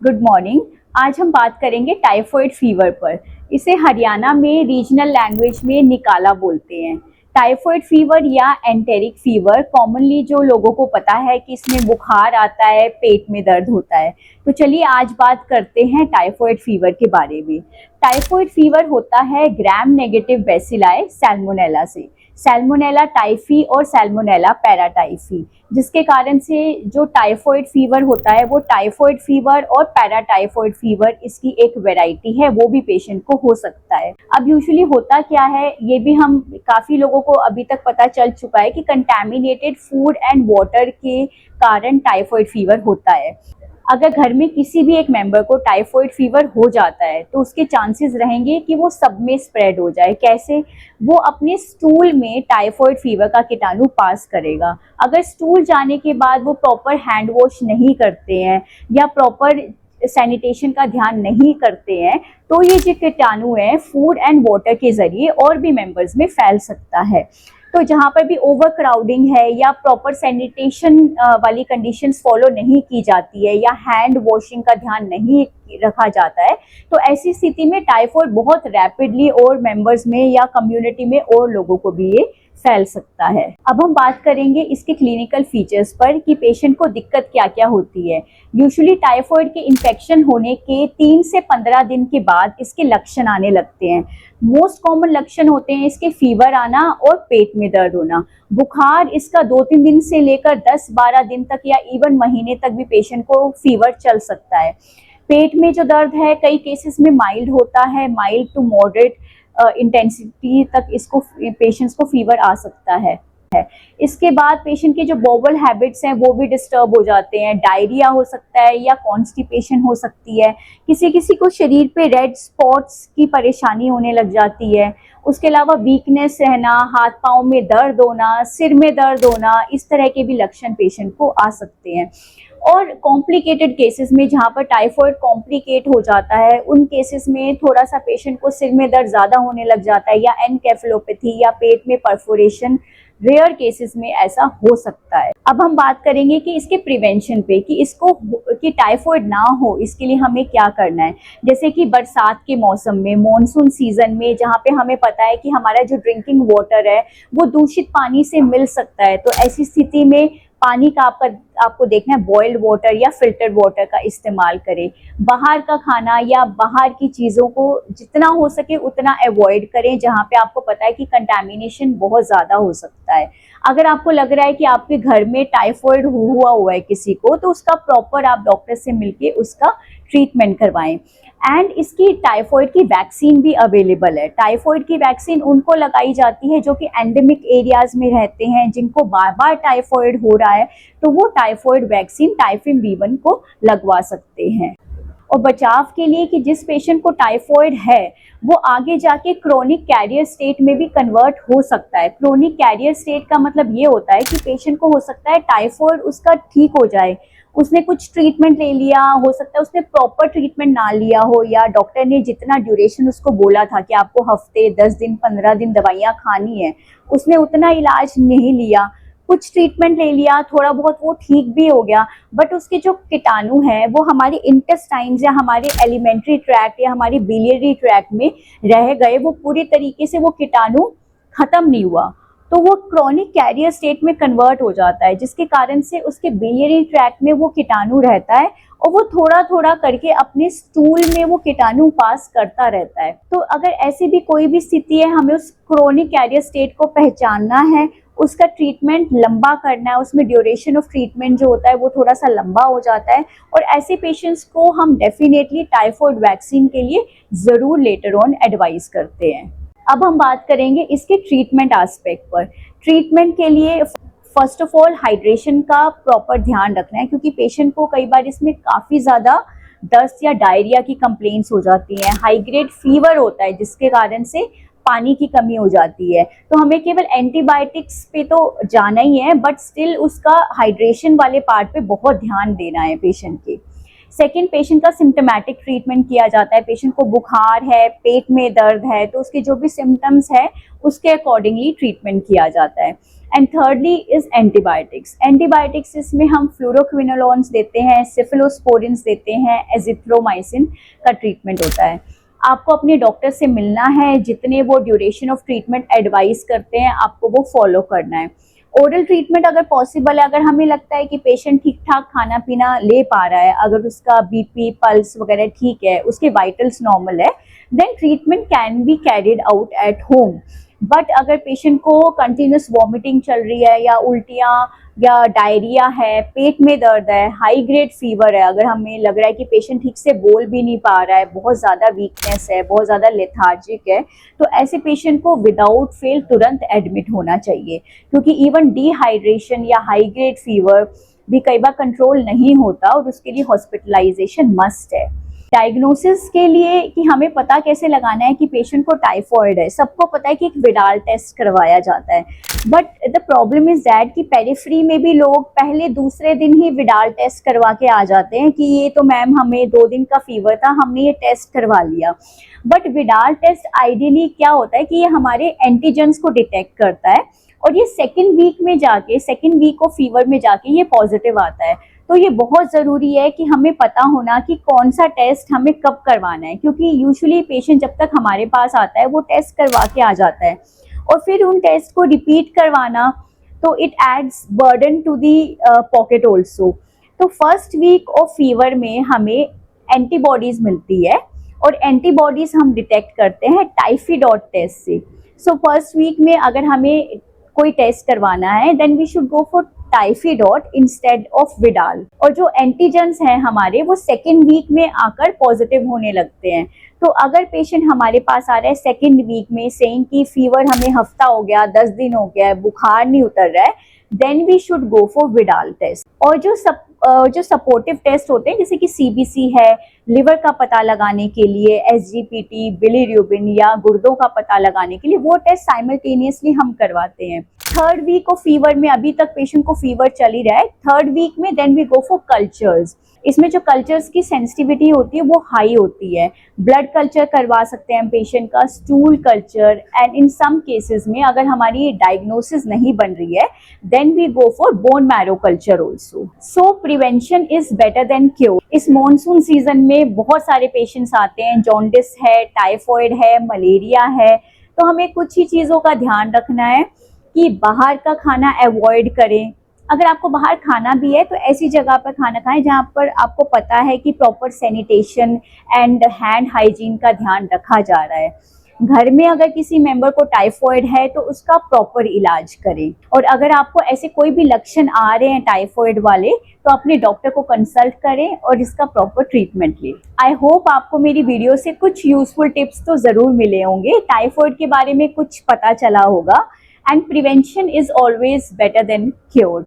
Good morning. आज हम बात करेंगे टाइफॉइड फीवर पर। इसे हरियाणा में रीजनल लैंग्वेज में निकाला बोलते हैं। टाइफॉइड फीवर या एंटेरिक फीवर कॉमनली जो लोगों को पता है कि इसमें बुखार आता है, पेट में दर्द होता है। तो चलिए आज बात करते हैं टाइफॉइड फीवर के बारे में। टाइफॉइड फीवर होता है ग्राम नेगेटिव बैसिलाई सैल्मोनेला से, सैल्मोनेला टाइफी और सैल्मोनेला पैराटाइफी, जिसके कारण से जो टाइफॉइड फीवर होता है वो टाइफॉइड फीवर और पैराटाइफॉइड फीवर इसकी एक वैरायटी है, वो भी पेशेंट को हो सकता है। अब यूजुअली होता क्या है, ये भी हम काफी लोगों को अभी तक पता चल चुका है कि कंटैमिनेटेड फूड एंड वाटर के कारण टाइफॉइड फीवर होता है। अगर घर में किसी भी एक मेंबर को टाइफॉइड फीवर हो जाता है तो उसके चांसेस रहेंगे कि वो सब में स्प्रेड हो जाए। कैसे? वो अपने स्टूल में टाइफॉइड फीवर का कीटाणु पास करेगा। अगर स्टूल जाने के बाद वो प्रॉपर हैंड वॉश नहीं करते हैं या प्रॉपर सैनिटेशन का ध्यान नहीं करते हैं तो ये जो कीटाणु है फूड एंड वाटर के जरिए और भी मेंबर्स में फैल सकता है। तो जहाँ पर भी ओवर क्राउडिंग है या प्रॉपर सैनिटेशन वाली कंडीशंस फॉलो नहीं की जाती है या हैंड वॉशिंग का ध्यान नहीं रखा जाता है तो ऐसी स्थिति में टाइफॉइड बहुत रैपिडली और मेंबर्स में या कम्युनिटी में और लोगों को भी ये फैल सकता है। अब हम बात करेंगे इसके क्लिनिकल फीचर्स पर कि पेशेंट को दिक्कत क्या क्या होती है। यूजुअली टाइफॉइड के इन्फेक्शन होने के 3 से 15 दिन के बाद इसके लक्षण आने लगते हैं। मोस्ट कॉमन लक्षण होते हैं इसके फीवर आना और पेट में दर्द होना। बुखार इसका 2-3 दिन से लेकर 10-12 दिन तक या इवन महीने तक भी पेशेंट को फीवर चल सकता है। पेट में जो दर्द है कई केसेस में माइल्ड होता है, माइल्ड टू मॉडरेट इंटेंसिटी तक इसको पेशेंट्स को फीवर आ सकता है। इसके बाद पेशेंट के जो बोवल हैबिट्स हैं वो भी डिस्टर्ब हो जाते हैं। डायरिया हो सकता है या कॉन्स्टिपेशन हो सकती है। किसी किसी को शरीर पे रेड स्पॉट्स की परेशानी होने लग जाती है। उसके अलावा वीकनेस रहना, हाथ पाँव में दर्द होना, सिर में दर्द होना, इस तरह के भी लक्षण पेशेंट को आ सकते हैं। और कॉम्प्लिकेटेड केसेस में जहाँ पर टाइफॉइड कॉम्प्लिकेट हो जाता है उन केसेस में थोड़ा सा पेशेंट को सिर में दर्द ज़्यादा होने लग जाता है या एनकेफेलोपैथी या पेट में परफोरेशन, रेयर केसेस में ऐसा हो सकता है। अब हम बात करेंगे कि इसके प्रिवेंशन पे कि टाइफॉइड ना हो इसके लिए हमें क्या करना है। जैसे कि बरसात के मौसम में, मॉनसून सीजन में, जहाँ पे हमें पता है कि हमारा जो ड्रिंकिंग वाटर है वो दूषित पानी से मिल सकता है, तो ऐसी स्थिति में पानी का आपको देखना है बॉइल्ड वाटर या फिल्टर्ड वाटर का इस्तेमाल करें। बाहर का खाना या बाहर की चीज़ों को जितना हो सके उतना अवॉइड करें जहाँ पे आपको पता है कि कंटामिनेशन बहुत ज़्यादा हो सकता है। अगर आपको लग रहा है कि आपके घर में टाइफॉइड हुआ है किसी को तो उसका प्रॉपर आप डॉक्टर से मिलके उसका ट्रीटमेंट करवाएं। एंड इसकी टाइफॉइड की वैक्सीन भी अवेलेबल है। टाइफॉइड की वैक्सीन उनको लगाई जाती है जो कि एंडेमिक एरियाज में रहते हैं, जिनको बार बार टाइफॉइड हो रहा है, तो वो टाइफॉइड वैक्सीन टाइफिम B1 को लगवा सकते हैं। और बचाव के लिए कि जिस पेशेंट को टाइफॉइड है वो आगे जाके क्रोनिक कैरियर स्टेट में भी कन्वर्ट हो सकता है। क्रोनिक कैरियर स्टेट का मतलब ये होता है कि पेशेंट को हो सकता है टाइफॉइड उसका ठीक हो जाए, उसने कुछ ट्रीटमेंट ले लिया, हो सकता है उसने प्रॉपर ट्रीटमेंट ना लिया हो या डॉक्टर ने जितना ड्यूरेशन उसको बोला था कि आपको हफ्ते 10 दिन 15 दिन दवाइयाँ खानी है, उसने उतना इलाज नहीं लिया, कुछ ट्रीटमेंट ले लिया, थोड़ा बहुत वो ठीक भी हो गया, बट उसके जो कीटाणु हैं वो हमारे इंटेस्टाइन्स या हमारे एलिमेंट्री ट्रैक्ट या हमारी बिलियरी ट्रैक्ट में रह गए, वो पूरी तरीके से वो कीटाणु खत्म नहीं हुआ, तो वो क्रोनिक कैरियर स्टेट में कन्वर्ट हो जाता है, जिसके कारण से उसके बिलियरी ट्रैक्ट में वो कीटाणु रहता है और वो थोड़ा थोड़ा करके अपने स्टूल में वो कीटाणु पास करता रहता है। तो अगर ऐसी भी कोई भी स्थिति है, हमें उस क्रोनिक कैरियर स्टेट को पहचानना है, उसका ट्रीटमेंट लंबा करना है, उसमें ड्यूरेशन ऑफ ट्रीटमेंट जो होता है वो थोड़ा सा लंबा हो जाता है, और ऐसे पेशेंट्स को हम डेफिनेटली टाइफॉइड वैक्सीन के लिए ज़रूर लेटर ऑन एडवाइस करते हैं। अब हम बात करेंगे इसके ट्रीटमेंट एस्पेक्ट पर। ट्रीटमेंट के लिए फर्स्ट ऑफ ऑल हाइड्रेशन का प्रॉपर ध्यान रखना है, क्योंकि पेशेंट को कई बार इसमें काफ़ी ज़्यादा दस्त या डायरिया की कंप्लेंट्स हो जाती हैं, हाई ग्रेड फीवर होता है जिसके कारण से पानी की कमी हो जाती है, तो हमें केवल एंटीबायोटिक्स पे तो जाना ही है, बट स्टिल उसका हाइड्रेशन वाले पार्ट पे बहुत ध्यान देना है पेशेंट के। सेकेंड, पेशेंट का सिम्टोमेटिक ट्रीटमेंट किया जाता है। पेशेंट को बुखार है, पेट में दर्द है, तो उसके जो भी सिम्टम्स है उसके अकॉर्डिंगली ट्रीटमेंट किया जाता है। And thirdly is antibiotics. Antibiotics इसमें हम फ्लूरोक्विनोलोन्स देते हैं, सिफिलोस्पोरिन्स देते हैं, एजिथ्रोमाइसिन का ट्रीटमेंट होता है। आपको अपने डॉक्टर से मिलना है, जितने वो ड्यूरेशन ऑफ ट्रीटमेंट एडवाइस करते हैं आपको वो फॉलो करना है। ओरल ट्रीटमेंट अगर पॉसिबल है, अगर हमें लगता है कि पेशेंट ठीक ठाक खाना पीना ले पा रहा है, अगर उसका बीपी पल्स वगैरह ठीक है, उसके वाइटल्स नॉर्मल है, then treatment can be carried out at home. But अगर पेशेंट को कंटिन्यूस वॉमिटिंग चल रही है या उल्टियाँ या डायरिया है, पेट में दर्द है, हाई ग्रेड फीवर है, अगर हमें लग रहा है कि पेशेंट ठीक से बोल भी नहीं पा रहा है, बहुत ज़्यादा वीकनेस है, बहुत ज़्यादा लेथार्जिक है, तो ऐसे पेशेंट को विदाउट फेल तुरंत एडमिट होना चाहिए, क्योंकि इवन डिहाइड्रेशन या हाई ग्रेड फीवर भी कई बार कंट्रोल नहीं होता और उसके लिए हॉस्पिटलाइजेशन मस्ट है। डायग्नोसिस के लिए कि हमें पता कैसे लगाना है कि पेशेंट को टाइफॉइड है, सबको पता है कि एक विडाल टेस्ट करवाया जाता है, but the problem is that कि पेरिफेरी में भी लोग पहले दूसरे दिन ही विडाल टेस्ट करवा के आ जाते हैं कि ये तो मैम हमें 2 दिन का फीवर था, हमने ये टेस्ट करवा लिया। बट विडाल टेस्ट आइडियली क्या होता है कि ये हमारे एंटीजेंस को डिटेक्ट करता है और ये सेकेंड वीक ऑफ फीवर में जाके ये पॉजिटिव आता है। तो ये बहुत ज़रूरी है कि हमें पता होना कि कौन सा टेस्ट हमें कब करवाना है, क्योंकि यूजुअली पेशेंट जब तक हमारे पास आता है वो टेस्ट करवा के आ जाता है और फिर उन टेस्ट को रिपीट करवाना, तो it adds burden to the pocket also. तो फर्स्ट वीक ऑफ फीवर में हमें एंटीबॉडीज़ मिलती है और एंटीबॉडीज़ हम डिटेक्ट करते हैं टाइफिडॉट टेस्ट से। सो फर्स्ट वीक में अगर हमें कोई टेस्ट करवाना है then we should go for Typhidot instead of Widal. और जो एंटीजेंस हैं हमारे वो सेकेंड वीक में आकर पॉजिटिव होने लगते हैं। तो अगर पेशेंट हमारे पास आ रहा है सेकेंड वीक में सेइंग कि फीवर हमें हफ्ता हो गया, 10 दिन हो गया है, बुखार नहीं उतर रहा है, then we should go for Widal test. और जो सपोर्टिव टेस्ट होते हैं जैसे कि सीबीसी है, लिवर का पता लगाने के लिए, एसजीपीटी, बिलीरुबिन या गुर्दों का पता लगाने के लिए, वो टेस्ट साइमल्टेनियसली हम करवाते हैं। थर्ड वीक ऑफ फीवर में अभी तक पेशेंट को फीवर चल ही रहा है, थर्ड वीक में then we go for cultures. इसमें जो कल्चर्स की सेंसिटिविटी होती है वो हाई होती है। ब्लड कल्चर करवा सकते हैं पेशेंट का, stool culture, and in some cases में अगर हमारी डायग्नोसिस नहीं बन रही है then we go for bone marrow culture also. So prevention is better than cure. इस मॉनसून सीजन में बहुत सारे पेशेंट्स आते हैं, जॉन्डिस है, टाइफॉइड है, मलेरिया है, तो हमें कुछ ही चीज़ों का ध्यान रखना है कि बाहर का खाना अवॉइड करें। अगर आपको बाहर खाना भी है तो ऐसी जगह पर खाना खाएं जहां पर आपको पता है कि proper sanitation and hand hygiene का ध्यान रखा जा रहा है। घर में अगर किसी मेंबर को टाइफॉइड है तो उसका प्रॉपर इलाज करें, और अगर आपको ऐसे कोई भी लक्षण आ रहे हैं टाइफॉइड वाले तो अपने डॉक्टर को कंसल्ट करें और इसका प्रॉपर ट्रीटमेंट लें। आई होप आपको मेरी वीडियो से कुछ यूजफुल टिप्स तो ज़रूर मिले होंगे, टाइफॉइड के बारे में कुछ पता चला होगा। And prevention is always better than cure.